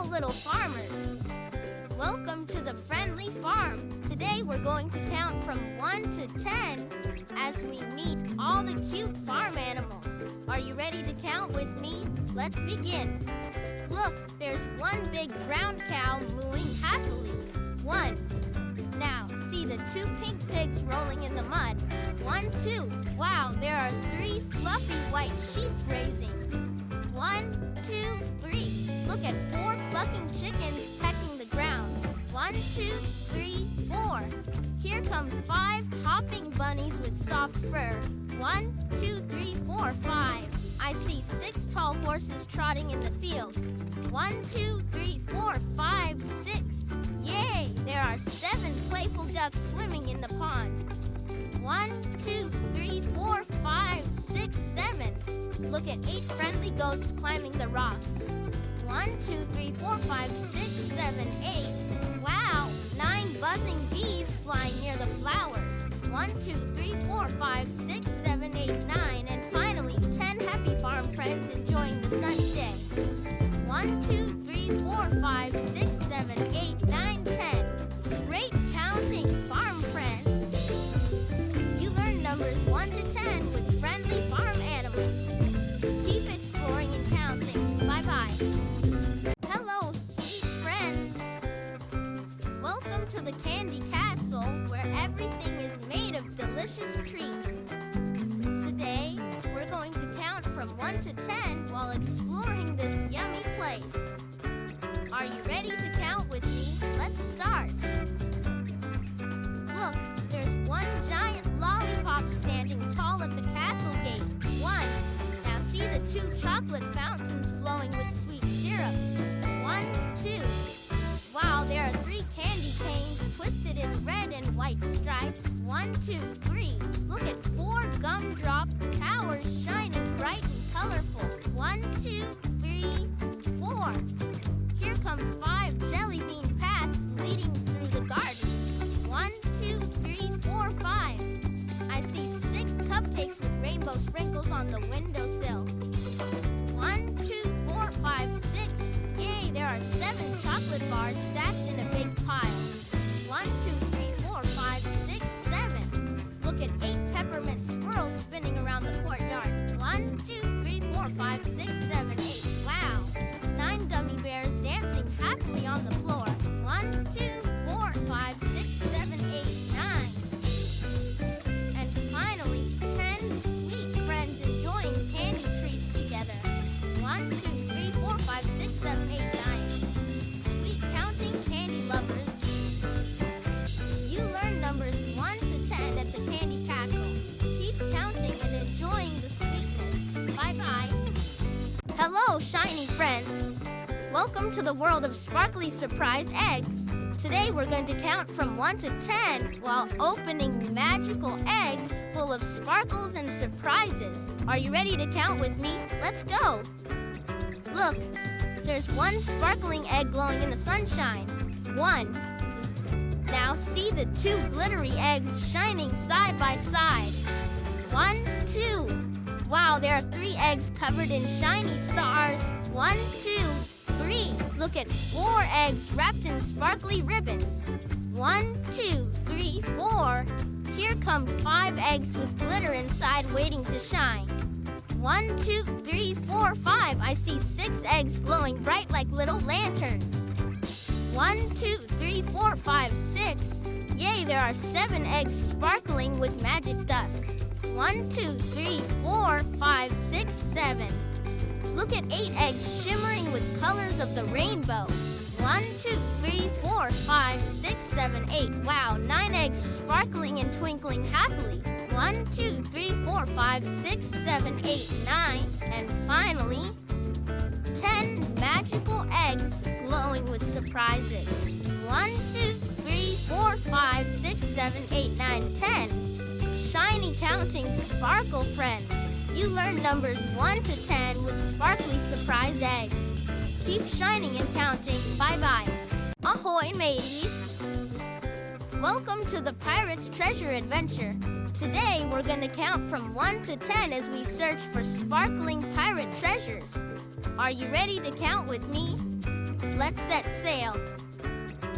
little farmers. Welcome to the friendly farm. Today we're going to count from 1 to 10 as we meet all the cute farm animals. Are you ready to count with me? Let's begin. Look, there's one big brown cow mooing happily. 1. Now, see the 2 pink pigs rolling in the mud. 1, 2. Wow, there are 3 fluffy white sheep grazing. 1, 2, 3. Look at 4 clucking chickens pecking the ground. 1, 2, 3, 4. Here come 5 hopping bunnies with soft fur. 1, 2, 3, 4, 5. I see 6 tall horses trotting in the field. 1, 2, 3, 4, 5, 6. Yay! There are 7 playful ducks swimming in the pond. 1, 2, 3, 4, 5, 6, 7. Look at 8 friendly goats climbing the rocks. 1, 2, 3, 4, 5, 6, 7, 8. Wow! 9 buzzing bees flying near the flowers. 1, 2, 3, 4, 5, 6, 7, 8, 9. And finally, 10 happy farm friends enjoying the sunny day. 1, 2, 3, 4, 5, 6, 7, 8, 9, 10. Great counting, farm friends. You learn numbers 1 to 10 with friendly farm animals. Keep exploring and counting. Bye-bye. Hello, sweet friends. Welcome to the Candy Castle, where everything is made of delicious treats. Today, we're going to count from 1 to 10 while exploring this yummy place. Are you ready to count with me? Let's start. Look, there's one giant lollipop standing tall at the castle gate. 1. Now see the 2 chocolate fountains flowing with sweet syrup. 1, 2. Wow, there are 3 candy canes twisted in red and white stripes. 1, 2, 3. Look at 4 gumdrop towers shining bright and colorful. 1, 2, 3, 4. Here come 5 jelly bean paths leading through the garden. 1, 2, 3, 4, 5. I see 6 cupcakes with rainbow sprinkles on the windowsill. 1, 2, 4, 5, 6. Yay, there are 7 chocolate bars stacked in a big pile. 1, 2, 3, 4, 5, 6, 7. Look at 8 peppermint squirrels spinning around the courtyard. 1, 2, 3, 4, 5, 6, 7, 8. Wow. 9 gummy bears dancing happily on the floor. 1, 2, 4, 5, 6, 7, 8, 9. And finally, 10 sweet friends enjoying candy treats together. 1, 2, 3, 4, 5, 6, 7, 8, 9. Sweet counting candy lovers. You learn numbers 1 to 10 at the Candy Castle. Keep counting and enjoying the sweetness. Bye-bye. Hello, shiny friends. Welcome to the world of sparkly surprise eggs. Today we're going to count from 1 to 10 while opening magical eggs full of sparkles and surprises. Are you ready to count with me? Let's go. Look, there's 1 sparkling egg glowing in the sunshine. 1. Now see the 2 glittery eggs shining side by side. 1, 2. Wow, there are 3 eggs covered in shiny stars. 1, 2, 3. Look at 4 eggs wrapped in sparkly ribbons. 1, 2, 3, 4. Here come 5 eggs with glitter inside waiting to shine. 1, 2, 3, 4, 5. I see 6 eggs glowing bright like little lanterns. 1, 2, 3, 4, 5, 6. Yay, there are 7 eggs sparkling with magic dust. 1, 2, 3, 4, 5, 6, 7. Look at 8 eggs shimmering with colors of the rainbow. 1, 2, 3, 4, 5, 6, 7, 8. Wow, 9 eggs sparkling and twinkling happily. 1, 2, 3, 4, 5, 6, 7, 8, 9. And finally, 10 magical eggs glowing with surprises. 1, 2, 3, 4, 5, 6, 7, 8, 9, 10. Shiny counting sparkle friends. You learn numbers 1 to 10 with sparkly surprise eggs. Keep shining and counting. Bye-bye. Ahoy, mateys! Welcome to the Pirate's Treasure Adventure. Today, we're going to count from 1 to 10 as we search for sparkling pirate treasures. Are you ready to count with me? let's set sail.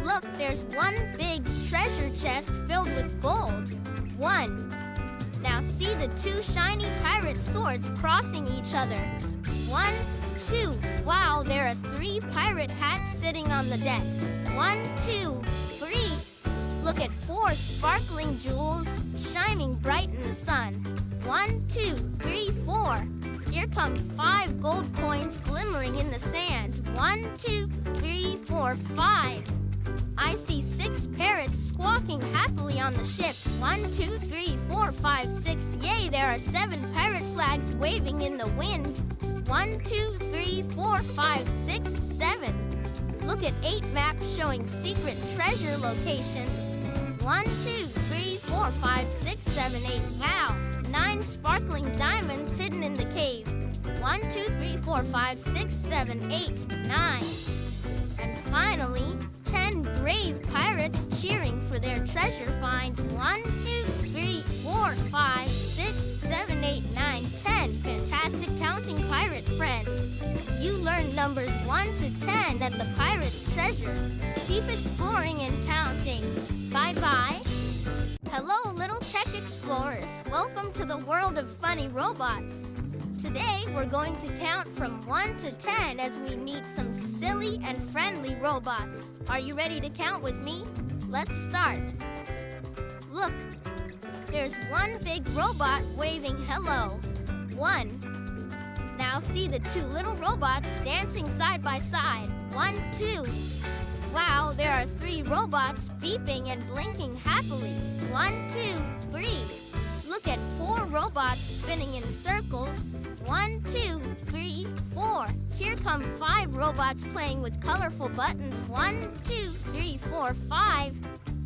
Look, there's one big treasure chest filled with gold. 1. Now see the 2 shiny pirate swords crossing each other. 1, 2. Wow, there are 3 pirate hats sitting on the deck. 1, 2, 3. Look at 4 sparkling jewels shining bright in the sun. 1, 2, 3, 4. Here come 5 gold coins glimmering in the sand. 1, 2, 3, 4, 5. I see 6 parrots squawking happily on the ship. 1, 2, 3, 4, 5, 6. Yay, there are 7 pirate flags waving in the wind. 1, 2, 3, 4, 5, 6, 7. Look at 8 maps showing secret treasure locations. 1, 2, 3, 4, 5, 6, 7, 8. Wow! 9 sparkling diamonds hidden in the cave. 1, 2, 3, 4, 5, 6, 7, 8, 9. And finally, 10 brave pirates cheering for their treasure find. 1, 2, 3, 4, 5, 6, 7, 8, 9, 10. Fantastic counting, pirate friend. You learned numbers 1 to 10 at the pirate's treasure. Keep exploring and counting. Bye-bye. Hello, little tech explorers. Welcome to the world of funny robots. Today, we're going to count from 1 to 10 as we meet some silly and friendly robots. Are you ready to count with me? Let's start. Look, there's one big robot waving hello. 1. Now see the 2 little robots dancing side by side. 1, 2. Wow, there are 3 robots beeping and blinking happily. 1, 2, 3. Look at 4 robots spinning in circles. 1, 2, 3, 4. Here come 5 robots playing with colorful buttons. 1, 2, 3, 4, 5.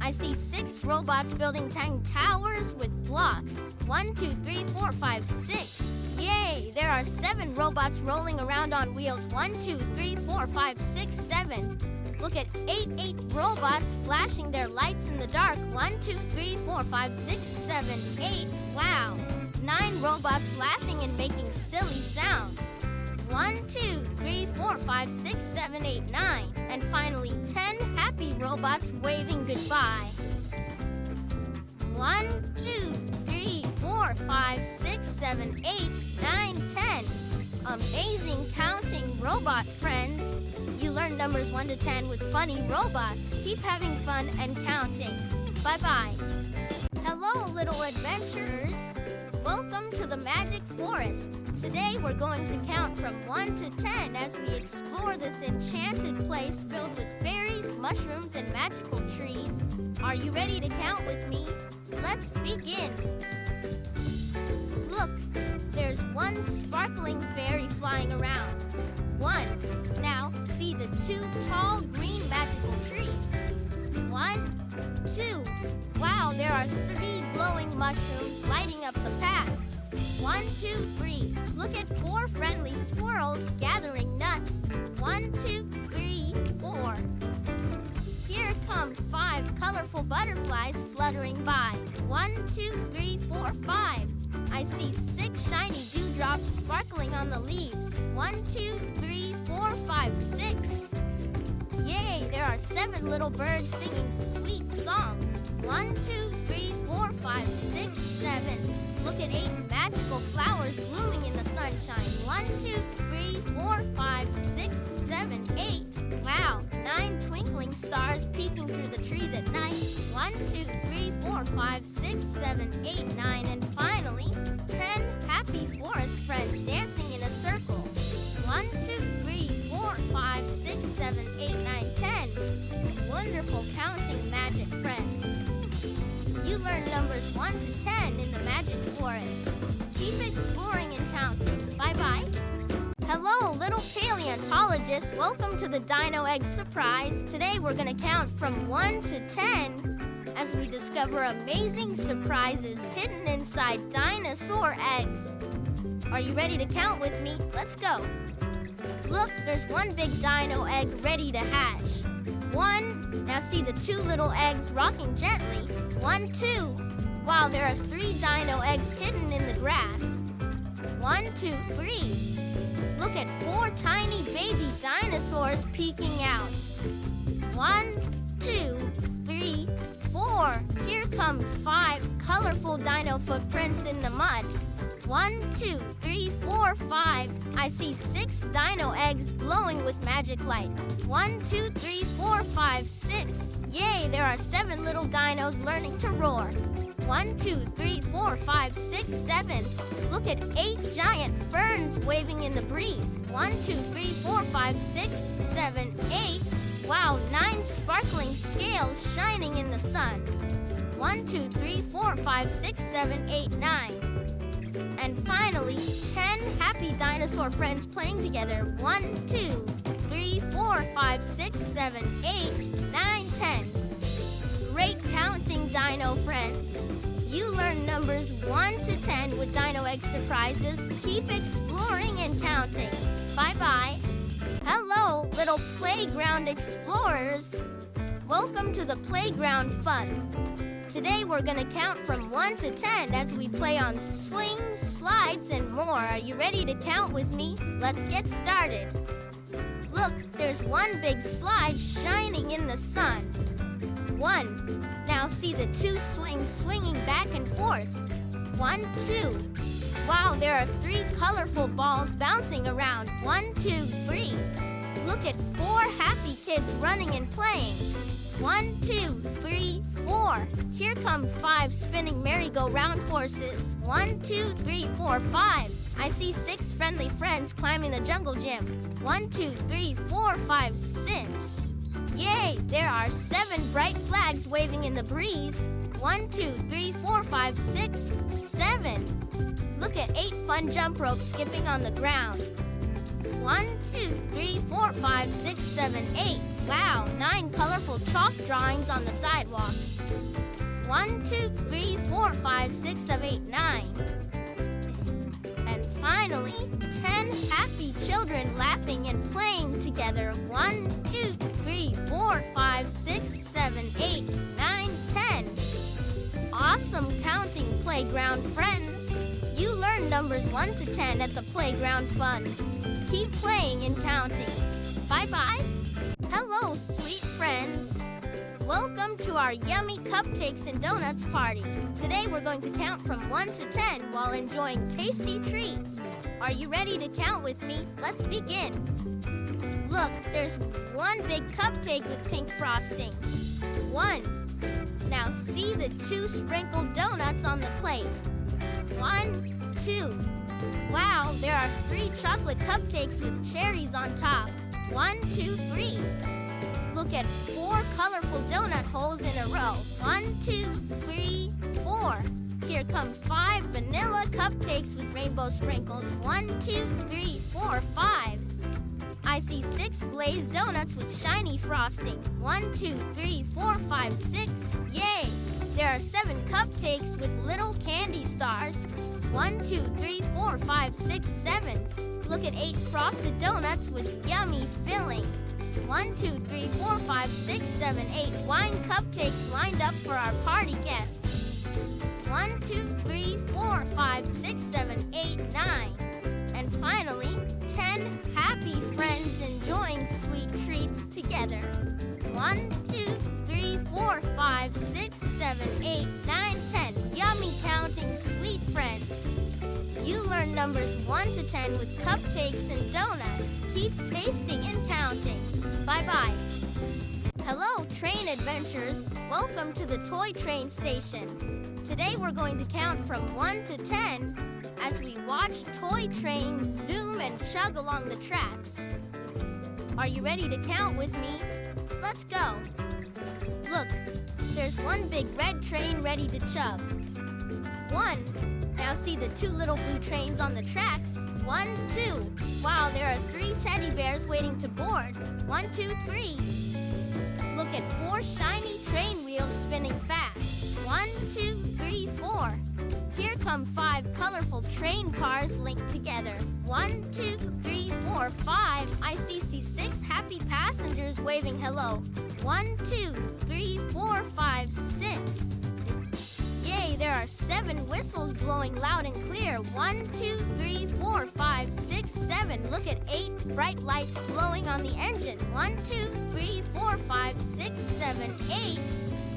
I see 6 robots building tang towers with blocks. 1, 2, 3, 4, 5, 6. Yay! There are 7 robots rolling around on wheels. 1, 2, 3, 4, 5, 6, 7. Look at 8 robots flashing their lights in the dark. 1, 2, 3, 4, 5, 6, 7, 8. Wow! 9 robots laughing and making silly sounds. 1, 2, 3, 4, 5, 6, 7, 8, 9. And finally, 10 happy robots waving goodbye. 1, 2, 3, 4, 5, 6, 7, 8, 9, 10. Amazing counting, robot friends. You learned numbers 1 to 10 with funny robots. Keep having fun and counting. Bye-bye. Hello, little adventurers. Welcome to the Magic Forest. Today we're going to count from 1 to 10 as we explore this enchanted place filled with fairies, mushrooms, and magical trees. Are you ready to count with me? Let's begin. Look, there's one sparkling fairy flying around. 1. Now see the 2 tall green magical trees. 1, 2. Wow, there are 3 glowing mushrooms lighting up the path. 1, 2, 3. Look at 4 friendly squirrels gathering nuts. 1, 2, 3, 4. Here come 5 colorful butterflies fluttering by. 1, 2, 3, 4, 5. I see 6 shiny dewdrops sparkling on the leaves. 1, 2, 3, 4, 5, 6. Yay, there are 7 little birds singing sweet songs. 1, 2, 3, 4, 5, 6, 7. Look at 8 magical flowers blooming in the sunshine. 1, 2, 3, 4, 5, 6, 7, 8. Wow, 9 twinkling stars peeking through the trees at night. 1, 2, 3, 4, 5, 6, 7, 8, 9, and finally, 10 happy forest friends dancing in a circle. 1, 2, 3, 4, 5, 6, 7, 8, 9, 10. Wonderful counting, magic friends. You learn numbers 1 to 10 in the Magic Forest. Keep exploring and counting. Bye-bye. Hello, little paleontologists. Welcome to the Dino Egg Surprise. Today we're going to count from 1 to 10 as we discover amazing surprises hidden inside dinosaur eggs. Are you ready to count with me? Let's go. Look, there's one big dino egg ready to hatch. 1. Now see the 2 little eggs rocking gently. 1, 2. Wow, there are 3 dino eggs hidden in the grass. 1, 2, 3. Look at 4 tiny baby dinosaurs peeking out. 1, 2, 3, 4. Here come 5 colorful dino footprints in the mud. 1, 2, 3, 4, 5. I see 6 dino eggs glowing with magic light. 1, 2, 3, 4, 5, 6. Yay, there are 7 little dinos learning to roar. 1, 2, 3, 4, 5, 6, 7. Look at 8 giant ferns waving in the breeze. 1, 2, 3, 4, 5, 6, 7, 8. Wow, 9 sparkling scales shining in the sun. 1, 2, 3, 4, 5, 6, 7, 8, 9. And finally, 10 happy dinosaur friends playing together. 1, 2, 3, 4, 5, 6, 7, 8, 9, 10. Great counting, dino friends. You learn numbers 1 to 10 with Dino Egg surprises. Keep exploring and counting. Bye-bye. Hello, little playground explorers. Welcome to the playground fun. Today we're going to count from 1 to 10 as we play on swings, slides, and more. Are you ready to count with me? Let's get started. Look, there's one big slide shining in the sun. 1. Now see the 2 swings swinging back and forth. 1, 2. Wow, there are 3 colorful balls bouncing around. 1, 2, 3. Look at 4 happy kids running and playing. 1, 2, 3, 4. Here come 5 spinning merry-go-round horses. 1, 2, 3, 4, 5. I see 6 friendly friends climbing the jungle gym. 1, 2, 3, 4, 5, 6. Yay! There are 7 bright flags waving in the breeze. 1, 2, 3, 4, 5, 6, 7. Look at 8 fun jump ropes skipping on the ground. 1, 2, 3, 4, 5, 6, 7, 8. Wow, 9 colorful chalk drawings on the sidewalk. 1, 2, 3, 4, 5, 6, 7, 8, 9. And finally, 10 happy children laughing and playing together. 1, 2, 3, 4, 5, 6, 7, 8, 9, 10. Awesome counting, playground friends. You learn numbers 1 to 10 at the playground fun. Keep playing and counting. Bye-bye. Hello, sweet friends. Welcome to our yummy cupcakes and donuts party. Today we're going to count from 1 to 10 while enjoying tasty treats. Are you ready to count with me? Let's begin. Look, there's one big cupcake with pink frosting. 1. Now see the 2 sprinkled donuts on the plate. 1, 2. Wow, there are 3 chocolate cupcakes with cherries on top. 1, 2, 3. Look at 4 colorful donut holes in a row. 1, 2, 3, 4. Here come 5 vanilla cupcakes with rainbow sprinkles. 1, 2, 3, 4, 5. I see 6 glazed donuts with shiny frosting. 1, 2, 3, 4, 5, 6. Yay! There are 7 cupcakes with little candy stars. 1, 2, 3, 4, 5, 6, 7. Look at 8 frosted donuts with yummy filling. 1, 2, 3, 4, 5, 6, 7, 8 wine cupcakes lined up for our party guests. 1, 2, 3, 4, 5, 6, 7, 8, 9. And finally, 10 happy friends enjoying sweet treats together. 1, 2, 3, 4, 5, 6, 7, 8, 9, 10. Yummy counting, sweet friends. You learn numbers 1 to 10 with cupcakes and donuts. Keep tasting and counting. Bye-bye. Hello, train adventurers. Welcome to the toy train station. Today we're going to count from 1 to 10 as we watch toy trains zoom and chug along the tracks. Are you ready to count with me? Let's go. Look, there's one big red train ready to chug. 1. Now see the 2 little blue trains on the tracks. 1, 2. Wow, there are 3 teddy bears waiting to board. 1, 2, 3. Look at 4 shiny train wheels spinning fast. 1, 2, 3, 4. Here come 5 colorful train cars linked together. 1, 2, 3, 4, 5. I see 6 happy passengers waving hello. 1, 2, 3, 4, 5, 6. Yay, Yay, there are 7 whistles blowing loud and clear. 1, 2, 3, 4, 5, 6, 7. Look at 8 bright lights glowing on the engine. 1, 2, 3, 4, 5, 6, 7, 8.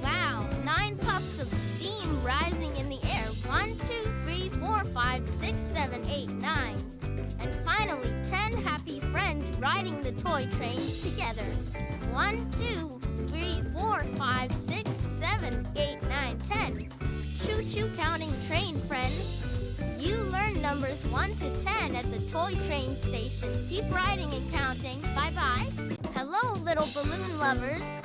Wow, 9 puffs of steam rising in the air. 1, 2, 3, 4, 5, 6, 7, 8, 9. And finally, 10 happy friends riding the toy trains together. 1, 2, 3, 4, 5, 6, 7, 8, 9, 10. Choo-choo counting train friends. You learn numbers 1 to 10 at the toy train station. Keep riding and counting. Bye-bye. Hello, little balloon lovers.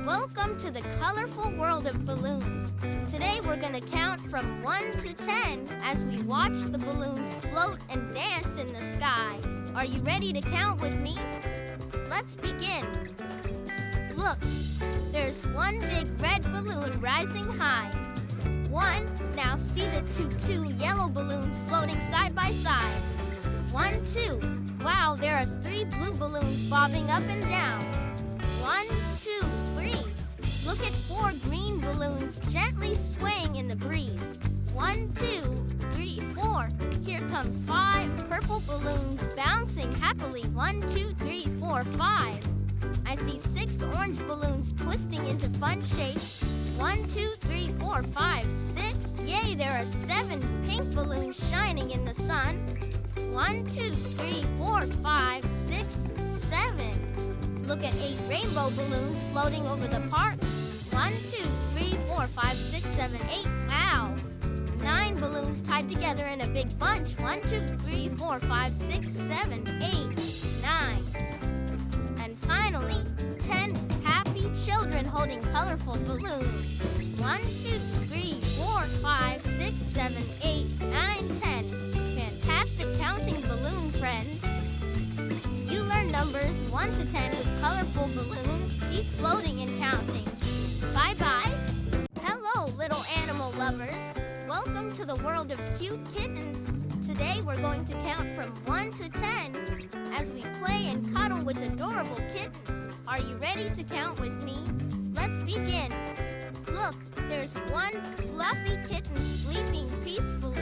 Welcome to the colorful world of balloons. Today we're going to count from 1 to 10 as we watch the balloons float and dance in the sky. Are you ready to count with me? Let's begin. Look, there's one big red balloon rising high. 1, now see the two yellow balloons floating side by side. 1, 2, wow, there are 3 blue balloons bobbing up and down. 1, 2, 3, look at 4 green balloons gently swaying in the breeze. 1, 2, 3, 4, here come 5 purple balloons bouncing happily. 1, 2, 3, 4, 5. I see 6 orange balloons twisting into fun shapes. 1, 2, 3, 4, 5, 6. Yay, there are 7 pink balloons shining in the sun. 1, 2, 3, 4, 5, 6, 7. Look at 8 rainbow balloons floating over the park. 1, 2, 3, 4, 5, 6, 7, 8. Wow! 9 balloons tied together in a big bunch. 1, 2, 3, 4, 5, 6, 7, 8, 9. And finally, 10 happy children holding colorful balloons. 1, 2, 3, 4, 5, 6, 7, 8, 9, 10. Fantastic counting balloon friends. You learn numbers 1 to 10 with colorful balloons. Keep floating and counting. Bye-bye. Hello, little animal lovers. Welcome to the world of cute kittens. Today we're going to count from 1 to 10 as we play and cuddle with adorable kittens. Are you ready to count with me? Let's begin. Look, there's one fluffy kitten sleeping peacefully.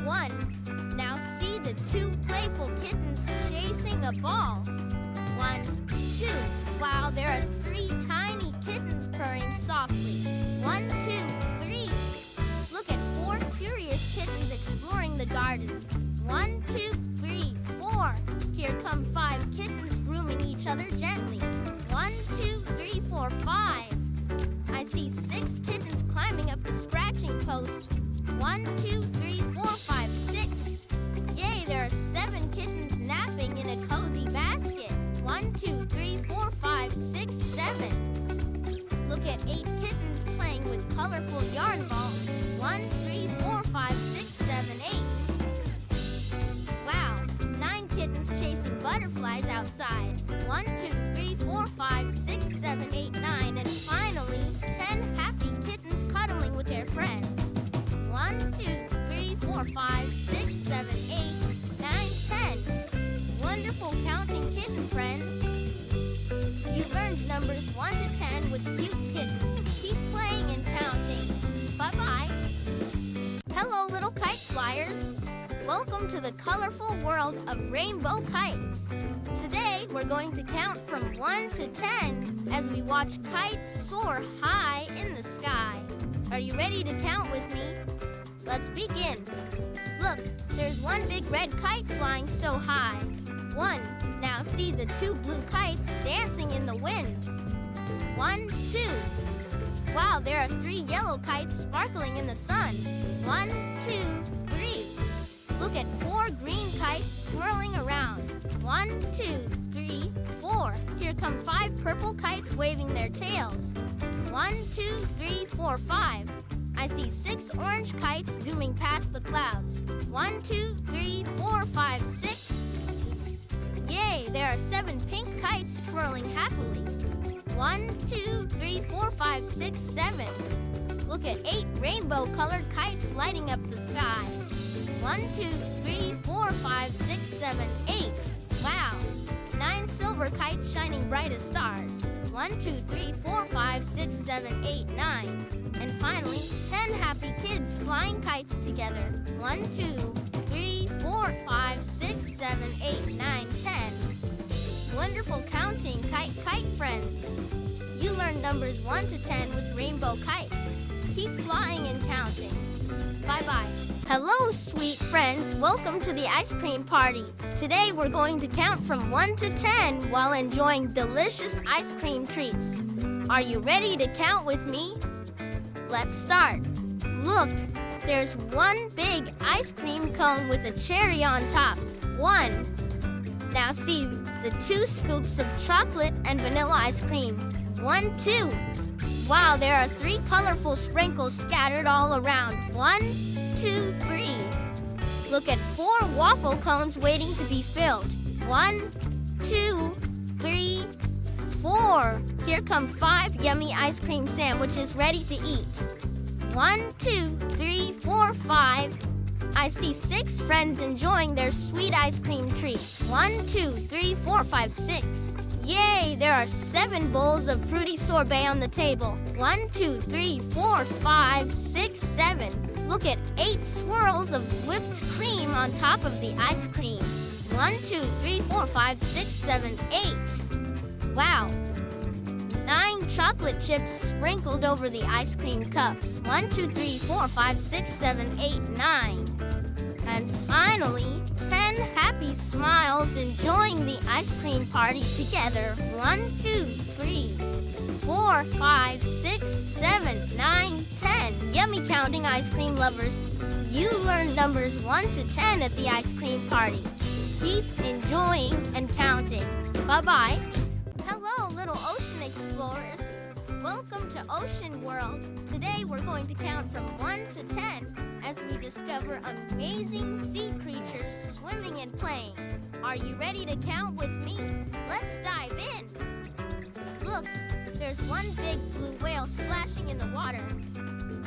1, now see the 2 playful kittens chasing a ball. 1, 2, wow, there are 3 tiny kittens purring softly. 1, 2, 3. Look at 4 curious kittens exploring the garden. 1, 2, 3, 4. Here come 5 kittens grooming each other gently. 1, 2, 3, 4, 5. I see 6 kittens climbing up the scratching post. 1, 2, 3, 4, 5, 6. Yay, there are 7 kittens napping in a cozy basket. 1, 2, 3, 4, 5, 6, 7. Look at 8 kittens playing with colorful yarn balls. 1, 3, 4, 5, 6, 7, 8. Wow, 9 kittens chasing butterflies outside. 1, 2, 3, 4, 5, 6, 7, 8, 9. And finally, 10 happy kittens cuddling with their friends. 1, 2, 3, 4, 5, 6, 7, 8, 9, 10. Wonderful counting kitten friends. You learned numbers 1 to 10 with cute kittens. Keep playing and counting. Bye-bye. Hello, little kite flyers. Welcome to the colorful world of rainbow kites. Today, we're going to count from 1 to 10 as we watch kites soar high in the sky. Are you ready to count with me? Let's begin. Look, there's one big red kite flying so high. 1, now see the 2 blue kites dancing in the wind. 1, 2. Wow, there are 3 yellow kites sparkling in the sun. 1, 2, 3. Look at 4 green kites swirling around. 1, 2, 3, 4. Here come 5 purple kites waving their tails. 1, 2, 3, 4, 5. I see 6 orange kites zooming past the clouds. 1, 2, 3, 4, 5, 6. Yay, there are 7 pink kites twirling happily. 1, 2, 3, 4, 5, 6, 7. Look at 8 rainbow-colored kites lighting up the sky. 1, 2, 3, 4, 5, 6, 7, 8. Wow! 9 silver kites shining bright as stars. 1, 1, 2, 3, 4, 5, 6, 7, 8, 9. And finally, 10 happy kids flying kites together. 1, 2, 3, 4, 5, 6, 7, 8, 9, 10. Wonderful counting, kite friends. You learned numbers 1 to 10 with rainbow kites. Keep flying and counting. Bye-bye. Hello, sweet friends. Welcome to the ice cream party. Today we're going to count from 1 to 10 while enjoying delicious ice cream treats. Are you ready to count with me? Let's start. Look, there's one big ice cream cone with a cherry on top. 1. Now see the 2 scoops of chocolate and vanilla ice cream. 1, 2. Wow, there are 3 colorful sprinkles scattered all around. 1, 2, 3. Look at 4 waffle cones waiting to be filled. 1, 2, 3, 4. Here come 5 yummy ice cream sandwiches ready to eat. 1, 2, 3, 4, 5. I see 6 friends enjoying their sweet ice cream treats. 1, 2, 3, 4, 5, 6. Yay, there are 7 bowls of fruity sorbet on the table. 1, 2, 3, 4, 5, 6, 7. Look at 8 swirls of whipped cream on top of the ice cream. 1, 2, 3, 4, 5, 6, 7, 8. Wow. 9 chocolate chips sprinkled over the ice cream cups. 1, 2, 3, 4, 5, 6, 7, 8, 9. And finally, 10 happy smiles enjoying the ice cream party together. 1, 2, 3, 4, 5, 6, 7, 9, 10. Yummy counting ice cream lovers. You learned numbers 1 to 10 at the ice cream party. Keep enjoying and counting. Bye-bye. Hello, little ocean explorers. Welcome to Ocean World. Today we're going to count from 1 to 10 as we discover amazing sea creatures swimming and playing. Are you ready to count with me? Let's dive in. Look, there's one big blue whale splashing in the water.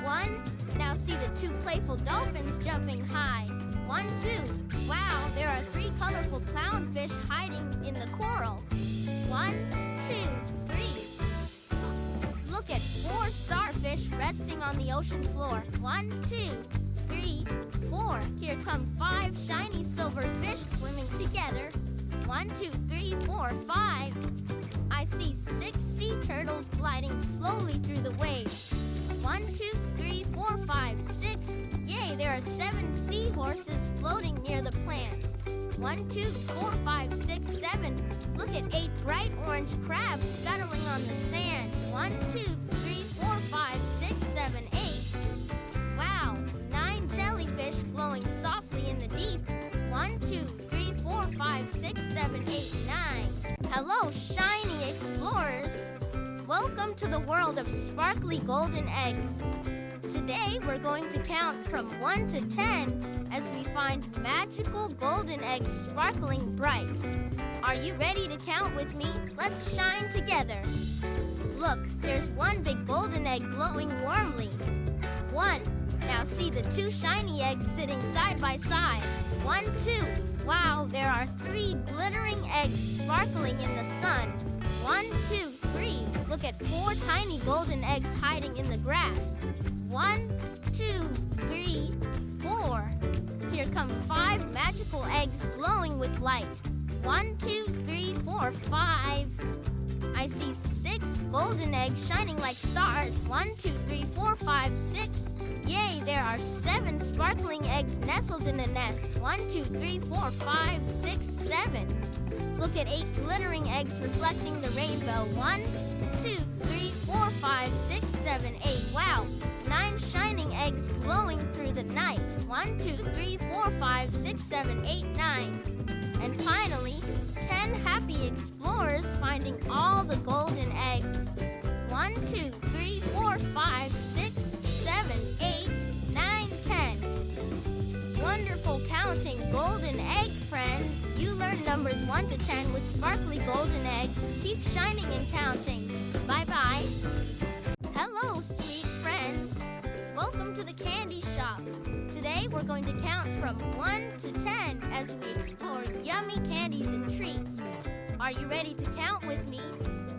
1. Now see the 2 playful dolphins jumping high. 1, 2. Wow, there are 3 colorful clownfish hiding in the coral. 1, 2, 3. Look at 4 starfish resting on the ocean floor. 1, 2, 3, 4. Here come 5 shiny silver fish swimming together. 1, 2, 3, 4, 5. I see 6 sea turtles gliding slowly through the waves. 1, 2, 3, 4, 5, 6. Yay, there are 7 seahorses floating near the plants. 1, 2, 4, 5, 6, 7. Look at 8 bright orange crabs scuttling on the sand. 1, 2, 3, 4, 5, 6, 7, 8. Wow, 9 jellyfish glowing softly in the deep. 1, 2, 3, 4, 5, 6, 7, 8, 9. Hello, shiny explorers. Welcome to the world of sparkly golden eggs. Today we're going to count from 1 to 10 as we find magical golden eggs sparkling bright. Are you ready to count with me? Let's shine together. Look, there's one big golden egg glowing warmly. 1. Now see the 2 shiny eggs sitting side by side. 1, 2. Wow, there are 3 glittering eggs sparkling in the sun. 1, 2, 3. Look at 4 tiny golden eggs hiding in the grass. 1, 2, 3, 4. Here come 5 magical eggs glowing with light. 1, 2, 3, 4, 5. I see 6 golden eggs shining like stars. 1, 2, 3, 4, 5, 6. Yay, there are 7 sparkling eggs nestled in a nest. 1, 2, 3, 4, 5, 6, 7. Look at 8 glittering eggs reflecting the rainbow. 1, 2, 3, 4, 5, 6, 7, 8. Wow, 9 shining eggs glowing through the night. 1, 2, 3, 4, 5, 6, 7, 8, 9. And finally, 10 happy explorers finding all the golden eggs. 1, 2, 3, 4, 5, 6, 7, 8, 9, 10. Wonderful counting golden egg friends. You learned numbers 1 to 10 with sparkly golden eggs. Keep shining and counting. Bye-bye. Hello, sweet friends. Welcome to the candy shop. Today we're going to count from 1 to 10 as we explore yummy candies and treats. Are you ready to count with me?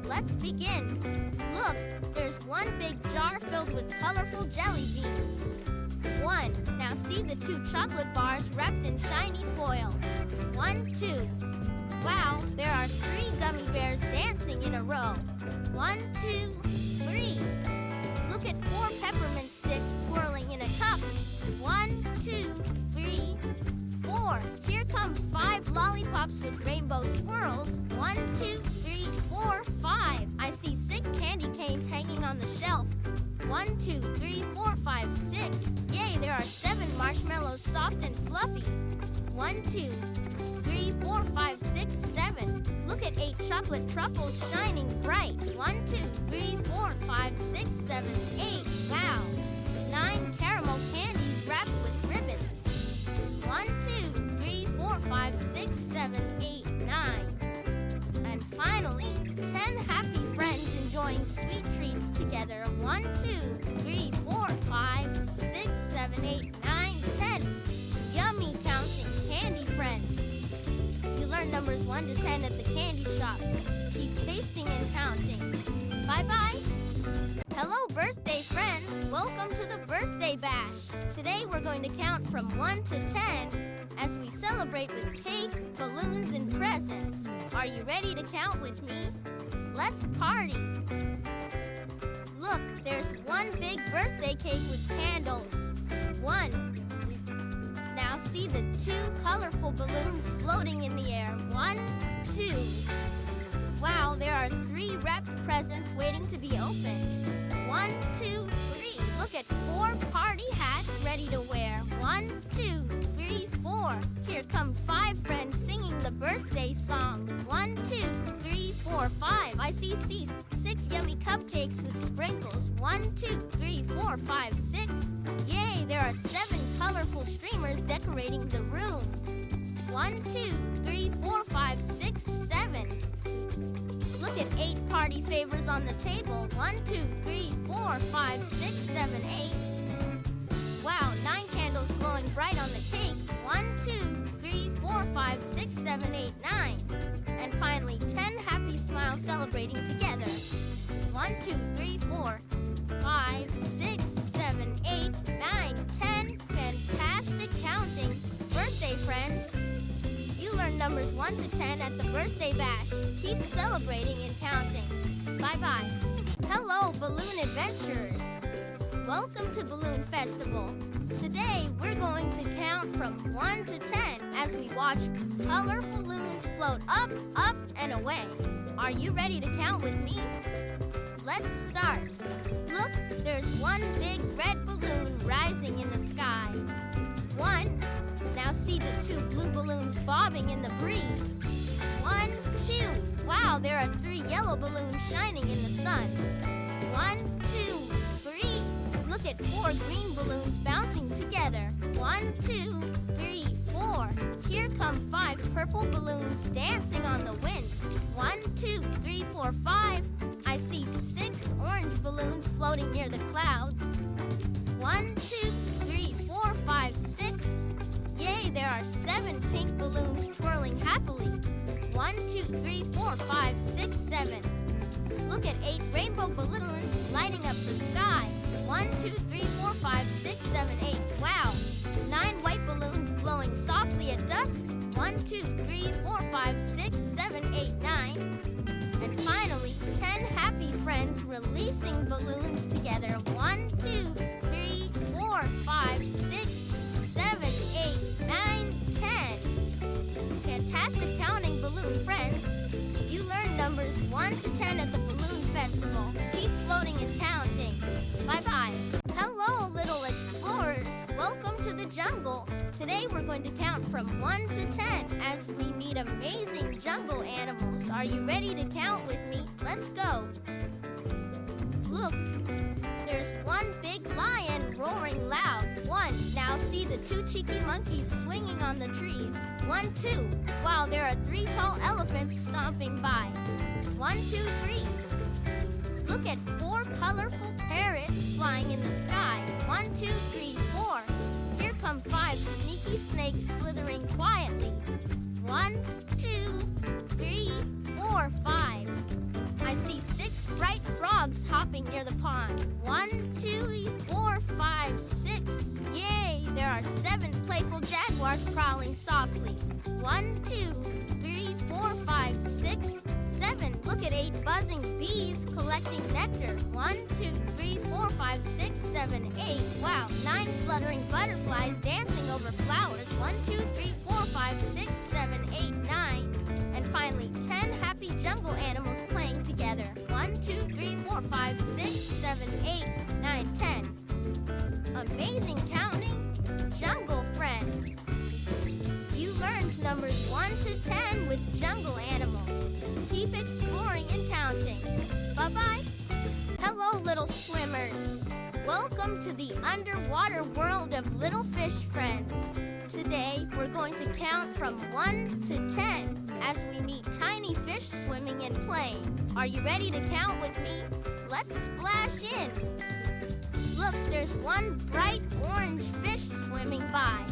Let's begin. Look, there's one big jar filled with colorful jelly beans. 1. Now see the 2 chocolate bars wrapped in shiny foil. 1, 2. Wow, there are 3 gummy bears dancing in a row. 1, 2, 3. Look at 4 peppermint sticks twirling in a cup. 1, 2, 3, 4. Here come 5 lollipops with rainbow swirls. 1, 2, 3, 4, 5. I see 6 candy canes hanging on the shelf. 1, 2, 3, 4, 5, 6. Yay, there are 7 marshmallows soft and fluffy. 1, 2, 3, 4, 5, 6, 7. Look at 8 chocolate truffles shining bright. 1, 2, 3, 4, 5, 6, 7, 8. Wow. 9 caramel candies wrapped with ribbons. 1, 2, 3, 4, 5, 6, 7, 8, 9. And finally, 10 happy friends enjoying sweet treats together. 1, 2, 3, 4, 5, 6, 7, 8, 9, 10. Yummy counting candy friends. You learn numbers 1 to 10 at the candy shop. Keep tasting and counting. Bye-bye. Hello, birthday friends. Welcome to the Birthday Bash. Today we're going to count from 1 to 10 as we celebrate with cake, balloons, and presents. Are you ready to count with me? Let's party. Look, there's one big birthday cake with candles. 1. Now see the 2 colorful balloons floating in the air. 1, 2. Wow, there are 3 wrapped presents waiting to be opened. 1, 2, 3. Look at 4 party hats ready to wear. 1, 2, 3, 4. Here come 5 friends singing the birthday song. 1, 2, 3, 4, 5. I see 6 yummy cupcakes with sprinkles. 1, 2, 3, 4, 5, 6. Yay, there are 7 colorful streamers decorating the room. 1, 2, 3, 4, 5, 6, 7. Look at 8 party favors on the table. 1, 2, 3, 4, 5, 6, 7, 8. Wow, 9 candles glowing bright on the cake. 1, 2, 3, 4, 5, 6, 7, 8, 9. And finally, 10 happy smiles celebrating together. 1, 2, 3, 4, 5, 6, 7, 8, 9, 10. Fantastic counting. Birthday friends. You learn numbers 1 to 10 at the Birthday Bash. Keep celebrating and counting. Bye-bye. Hello, balloon adventurers. Welcome to Balloon Festival. Today, we're going to count from 1 to 10 as we watch colorful balloons float up, up, and away. Are you ready to count with me? Let's start. Look, there's one big red balloon rising in the sky. 1. Now see the 2 blue balloons bobbing in the breeze. 1, 2. Wow, there are 3 yellow balloons shining in the sun. 1, 2, 3. Look at 4 green balloons bouncing together. 1, 2, 3, 4. Here come 5 purple balloons dancing on the wind. 1, 2, 3, 4, 5. I see 6 orange balloons floating near the clouds. 1, 2, 3, 4, 5, 6. Yay, there are 7 pink balloons twirling happily. 1, 2, 3, 4, 5, 6, 7. Look at 8 rainbow balloons lighting up the sky. 1, 2, 3, 4, 5, 6, 7, 8. Wow. 9 white balloons glowing softly at dusk. 1, 2, 3, 4, 5, 6, 7, 8, 9. And finally, 10 happy friends releasing balloons together. 1, 2, 3, 4, 5, 6, 7, 8, 9, 10. Fantastic counting, balloon friends. You learned numbers 1 to 10 at the Balloon Festival. Keep floating and counting. Bye-bye. Hello, little explorers. Welcome to the jungle. Today we're going to count from 1 to 10 as we meet amazing jungle animals. Are you ready to count with me? Let's go. Look, there's one big lion roaring loud. 1. Now see the 2 cheeky monkeys swinging on the trees. 1, 2. Wow, there are 3 tall elephants stomping by. 1, 2, 3. Look at 4 colorful parrots flying in the sky. 1, 2, 3, 4. Here come 5 sneaky snakes slithering quietly. 1, 2, 3, 4, 5. I I see 6 bright frogs hopping near the pond. 1, 2, 4, 5, 6. Yay! There are 7 playful jaguars prowling softly. 1, 2, 3, 4, 5, 6, 7. Look at 8 buzzing bees collecting nectar. 1, 2, 3, 4, 5, 6, 7, 8. Wow! 9 fluttering butterflies dancing over flowers. 1, 2, 3, 4, 5, 6, 7, 8, 9. And finally, 10 happy jungle animals playing together. 1, 2, 3, 4, 5, 6, 7, 8, 9, 10. Amazing counting, jungle friends. You learned numbers 1 to 10 with jungle animals. Keep exploring and counting. Bye-bye. Hello, little swimmers. Welcome to the underwater world of little fish friends. Today, we're going to count from 1 to 10 as we meet tiny fish swimming and playing. Are you ready to count with me? Let's splash in. Look, there's one bright orange fish swimming by.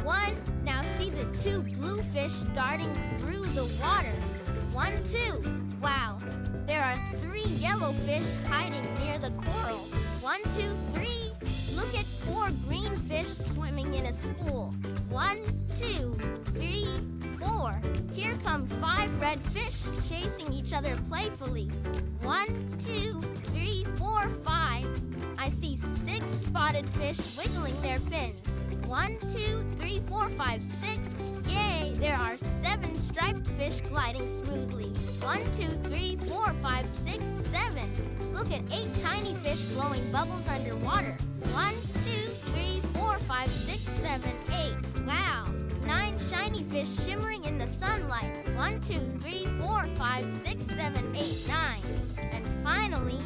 1. Now see the 2 blue fish darting through the water. 1, 2. Wow. There are 3 yellow fish hiding near the coral. 1, 2, 3. Look at 4 green fish swimming in a school. 1, 2, 3, 4. Here come 5 red fish chasing each other playfully. 1, 2, 3, 4, 5. I see 6 spotted fish wiggling their fins. 1, 2, 3, 4, 5, 6. Yay! There are 7 striped fish gliding smoothly. 1, 2, 3, 4, 5, 6, 7. Look at 8 tiny fish blowing bubbles underwater. 1, 2, 3, 4, 5, 6, 7, 8. Wow! 9 shiny fish shimmering in the sunlight. 1, 2, 3, 4, 5, 6, 7, 8, 9. And finally,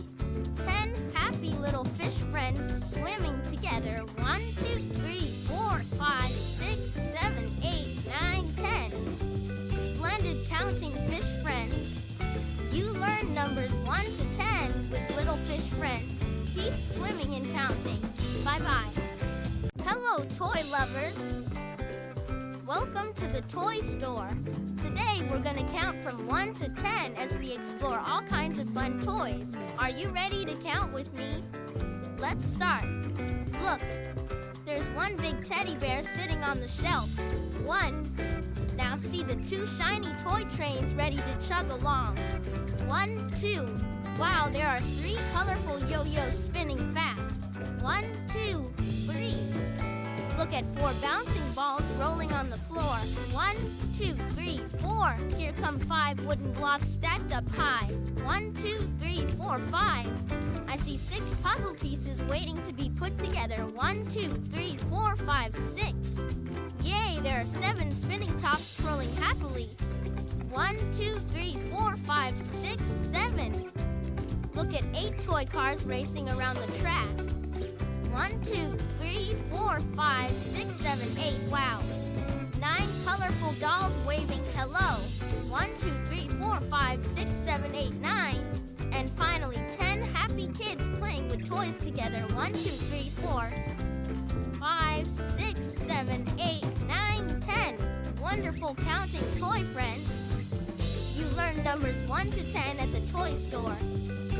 10 happy little fish friends swimming together. 1, 2, 3, 4, 5, 6, 7, 8, 9, 10. Splendid counting fish friends. You learn numbers 1 to 10 with little fish friends. Keep swimming and counting. Bye-bye. Hello, toy lovers. Welcome to the toy store. Today we're going to count from 1 to 10 as we explore all kinds of fun toys. Are you ready to count with me? Let's start. Look, there's one big teddy bear sitting on the shelf. 1. Now see the 2 shiny toy trains ready to chug along. 1, 2. Wow, there are 3 colorful yo-yos spinning fast. 1, 2, 3. Look at 4 bouncing balls rolling on the floor. 1, 2, 3, 4. Here come 5 wooden blocks stacked up high. 1, 2, 3, 4, 5. I see 6 puzzle pieces waiting to be put together. 1, 2, 3, 4, 5, 6. Yay, there are 7 spinning tops twirling happily. 1, 2, 3, 4, 5, 6, 7. Look at 8 toy cars racing around the track. 1, 2, 3, 4, 5, 6, 7, 8. Wow. 9 colorful dolls waving hello. 1, 2, 3, 4, 5, 6, 7, 8, 9. And finally, 10 happy kids playing with toys together. 1, 2, 3, 4, 5, 6, 7, 8, 9, 10. Wonderful counting toy friends. You learn numbers 1 to 10 at the toy store.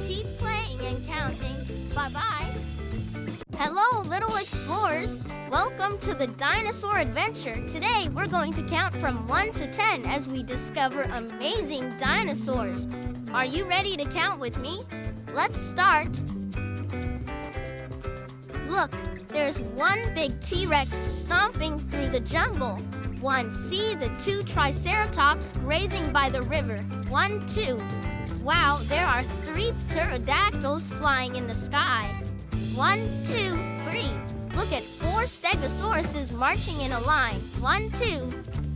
Keep playing and counting. Bye-bye. Hello, little explorers. Welcome to the dinosaur adventure. Today, we're going to count from 1 to 10 as we discover amazing dinosaurs. Are you ready to count with me? Let's start. Look, there's one big T-Rex stomping through the jungle. 1. See the 2 triceratops grazing by the river. 1, 2. Wow, there are 3 pterodactyls flying in the sky. 1, 2, 3. Look at 4 stegosauruses marching in a line. 1, 2,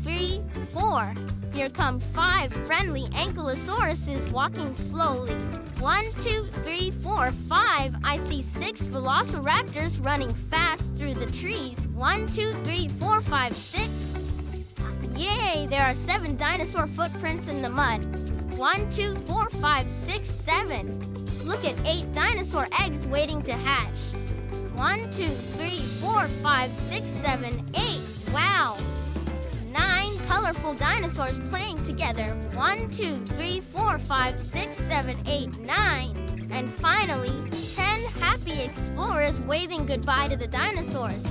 3, 4. Here come 5 friendly ankylosauruses walking slowly. 1, 2, 3, 4, 5. I see 6 velociraptors running fast through the trees. 1, 2, 3, 4, 5, 6. Yay, there are 7 dinosaur footprints in the mud. 1, 2, 4, 5, 6, 7. Look at 8 dinosaur eggs waiting to hatch. 1, 2, 3, 4, 5, 6, 7, 8. Wow! 9 colorful colorful dinosaurs playing together. 1, 2, 3, 4, 5, 6, 7, 8, 9. And finally, 10 happy explorers waving goodbye to the dinosaurs.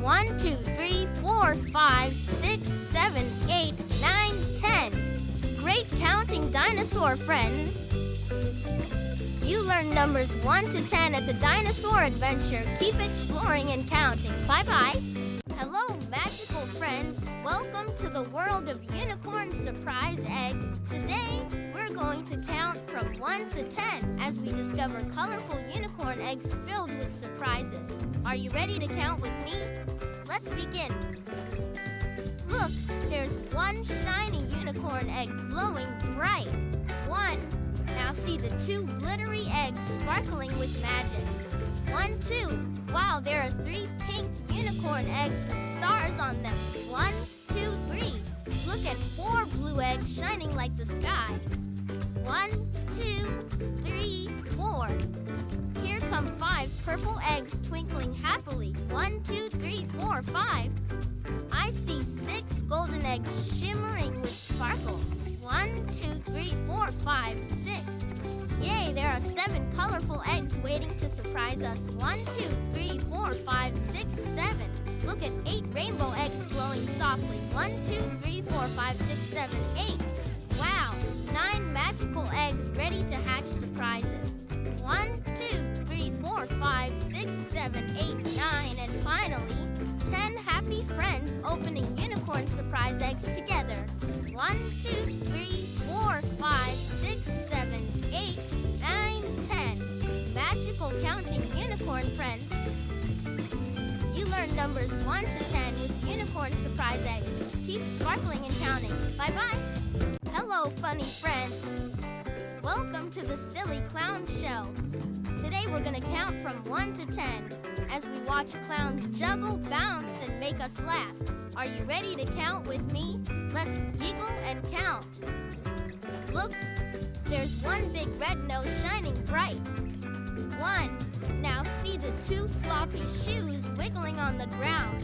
1, 2, 3, 4, 5, 6, 7, 8, 9, 10. Great counting, dinosaur friends! You learn numbers 1 to 10 at the Dinosaur Adventure. Keep exploring and counting. Bye-bye! Hello, magical friends! Welcome to the world of unicorn surprise eggs. Today, we're going to count from 1 to 10 as we discover colorful unicorn eggs filled with surprises. Are you ready to count with me? Let's begin. Look, there's one shiny unicorn egg glowing bright. 1. Now see the 2 glittery eggs sparkling with magic. 1, 2. Wow, there are 3 pink unicorn eggs with stars on them. 1, 2, 3. Look at 4 blue eggs shining like the sky. 1, 2, 3, 4. Here come 5 purple eggs twinkling happily. 1, 2, 3, 4, 5. I see 6 golden eggs shimmering with sparkle. 1, 2, 3, 4, 5, 6. Yay, there are 7 colorful eggs waiting to surprise us. 1, 2, 3, 4, 5, 6, 7. Look at 8 rainbow eggs glowing softly. 1, 2, 3, 4, 5, 6, 7, 8. Wow, 9 magical eggs ready to hatch surprises. 1, 2, 3, 4, 5, 6, 7, 8, 9, and finally, 10 happy friends opening unicorn surprise eggs together. 1, 2, 3, 4, 5, 6, 7, 8, 9, 10. Magical counting unicorn friends. You learn numbers 1 to 10 with unicorn surprise eggs. Keep sparkling and counting. Bye-bye. Hello, funny friends. Welcome to the Silly Clown Show. Today we're going to count from 1 to 10 as we watch clowns juggle, bounce, and make us laugh. Are you ready to count with me? Let's giggle and count. Look, there's one big red nose shining bright. 1. Now see the 2 floppy shoes wiggling on the ground.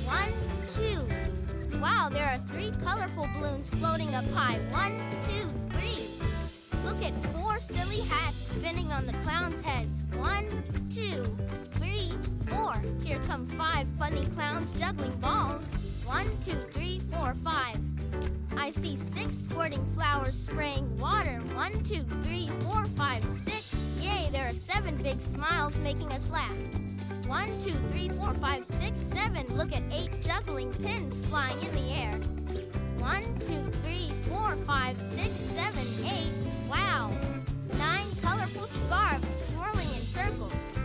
1, 2. Wow, there are 3 colorful balloons floating up high. 1, 2, 3. Look at 4 silly hats spinning on the clowns' heads. 1, 2, 3, 4. Here come 5 funny clowns juggling balls. 1, 2, 3, 4, 5. I see 6 squirting flowers spraying water. 1, 2, 3, 4, 5, 6. Yay, there are 7 big smiles making us laugh. 1, 2, 3, 4, 5, 6, 7. Look at 8 juggling pins flying in the air. 1, 2, 3, 4, 5, 6, 7, 8. Wow! 9 colorful scarves swirling in circles.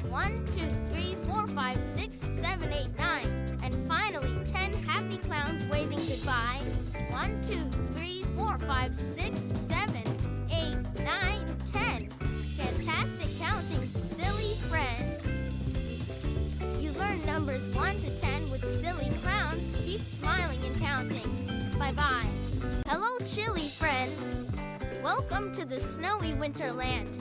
1, 2, 3, 4, 5, 6, 7, 8, 9. And finally, 10 happy clowns waving goodbye. 1, 2, 3, 4, 5, 6, 7, 8, 9, 10. Fantastic counting, silly friends. You learn numbers 1 to 10 with silly clowns. Keep smiling and counting. Bye-bye. Hello, chilly friends. Welcome to the snowy winterland.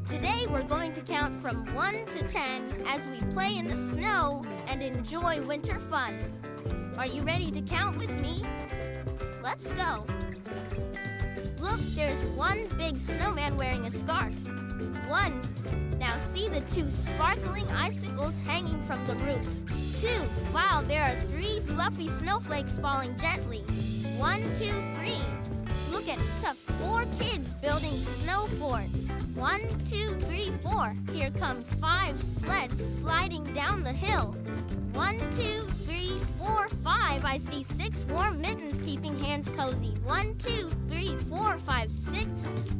Today we're going to count from 1 to 10 as we play in the snow and enjoy winter fun. Are you ready to count with me? Let's go. Look, there's one big snowman wearing a scarf. 1. Now see the 2 sparkling icicles hanging from the roof. 2. Wow, there are 3 fluffy snowflakes falling gently. 1, 2, 3. Look at the 4 kids building snow forts. 1, 2, 3, 4. Here come 5 sleds sliding down the hill. 1, 2, 3, 4, 5. I see 6 warm mittens keeping hands cozy. 1, 2, 3, 4, 5, 6.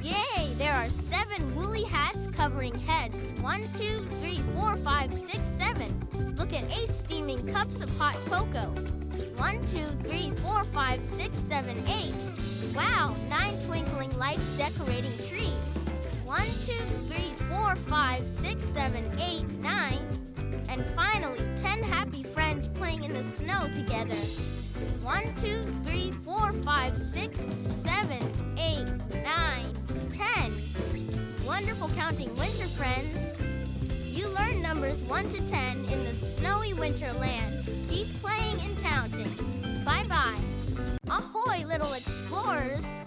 Yay! There are 7 woolly hats covering heads. 1, 2, 3, 4, 5, 6, 7. Look at 8 steaming cups of hot cocoa. 1, 2, 3, 4, 5, 6, 7, 8. Wow, 9 twinkling lights decorating trees. 1, 2, 3, 4, 5, 6, 7, 8, 9. And finally, 10 happy friends playing in the snow together. 1, 2, 3, 4, 5, 6, 7, 8, 9, 10. Wonderful counting, winter friends. You learn numbers 1 to 10 in the snowy winter land. Keep playing and counting. Bye-bye. Ahoy, little explorers!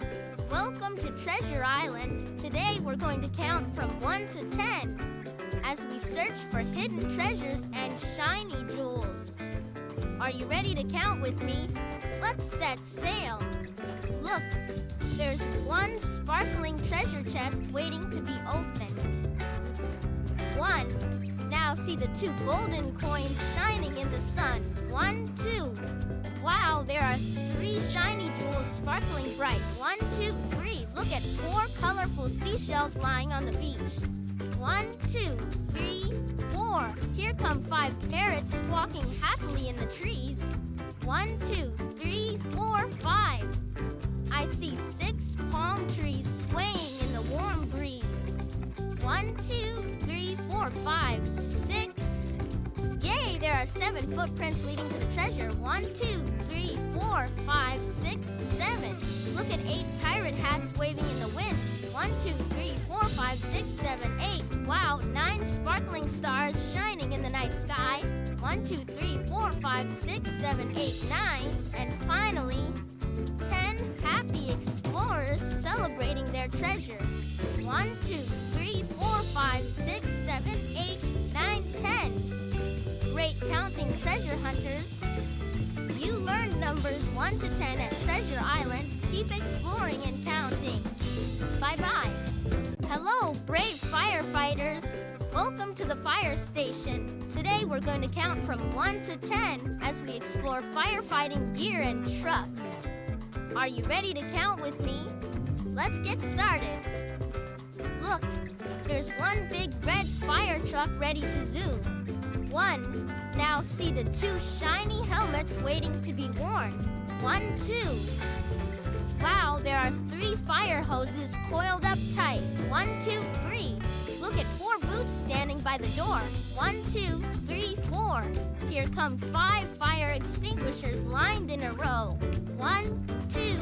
Welcome to Treasure Island. Today we're going to count from 1 to 10 as we search for hidden treasures and shiny jewels. Are you ready to count with me? Let's set sail. Look, there's one sparkling treasure chest waiting to be opened. 1. Now see the 2 golden coins shining in the sun. 1, 2. Wow, there are 3 shiny jewels sparkling bright. 1, 2, 3. Look at 4 colorful seashells lying on the beach. 1, 2, 3, 4. Here come 5 parrots squawking happily in the trees. 1, 2, 3, 4, 5. I see 6 palm trees swaying in the warm breeze. 1, 2, 3, 4, 5, 6. Yay, there are 7 footprints leading to the treasure. 1, 2, 3, 4, 5, 6, 7. Look at 8 pirate hats waving in the wind. 1, 2, 3, 4, 5, 6, 7, 8. Wow, 9 sparkling stars shining in the night sky. 1, 2, 3, 4, 5, 6, 7, 8, 9. And finally, 10 happy explorers celebrating their treasure. 1, 2, 3, 4, 5, 6, 7, 8, 9, 10. Great counting, treasure hunters. You learned numbers 1 to 10 at Treasure Island. Keep exploring and counting. Bye-bye. Hello, brave firefighters. Welcome to the fire station. Today we're going to count from 1 to 10 as we explore firefighting gear and trucks. Are you ready to count with me? Let's get started. Look, there's one big red fire truck ready to zoom. 1. Now see the 2 shiny helmets waiting to be worn. 1, 2. Wow, there are 3 fire hoses coiled up tight. 1, 2, 3. Look at 4 boots standing by the door. 1, 2, 3, 4. Here come 5 fire extinguishers lined in a row. 1, 2,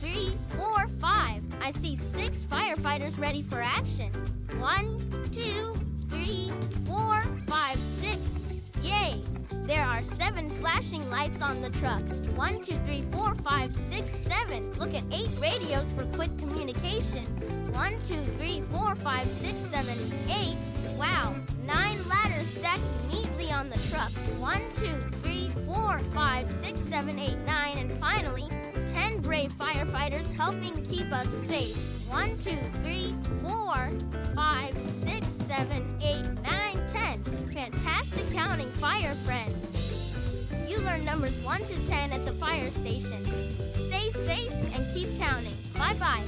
3, 4, 5. I see 6 firefighters ready for action. 1, 2, 3, 4, 5, 6. Yay! There are 7 flashing lights on the trucks. 1, 2, 3, 4, 5, 6, 7. Look at 8 radios for quick communication. 1, 2, 3, 4, 5, 6, 7, 8. Wow! 9 ladders stacked neatly on the trucks. 1, 2, 3, 4, 5, 6, 7, 8, 9. And finally, 10 brave firefighters helping keep us safe. 1, 2, 3, 4, 5, 6, 7, 8, 9, 10. Fantastic counting, fire friends. You learn numbers 1 to 10 at the fire station. Stay safe and keep counting. Bye-bye.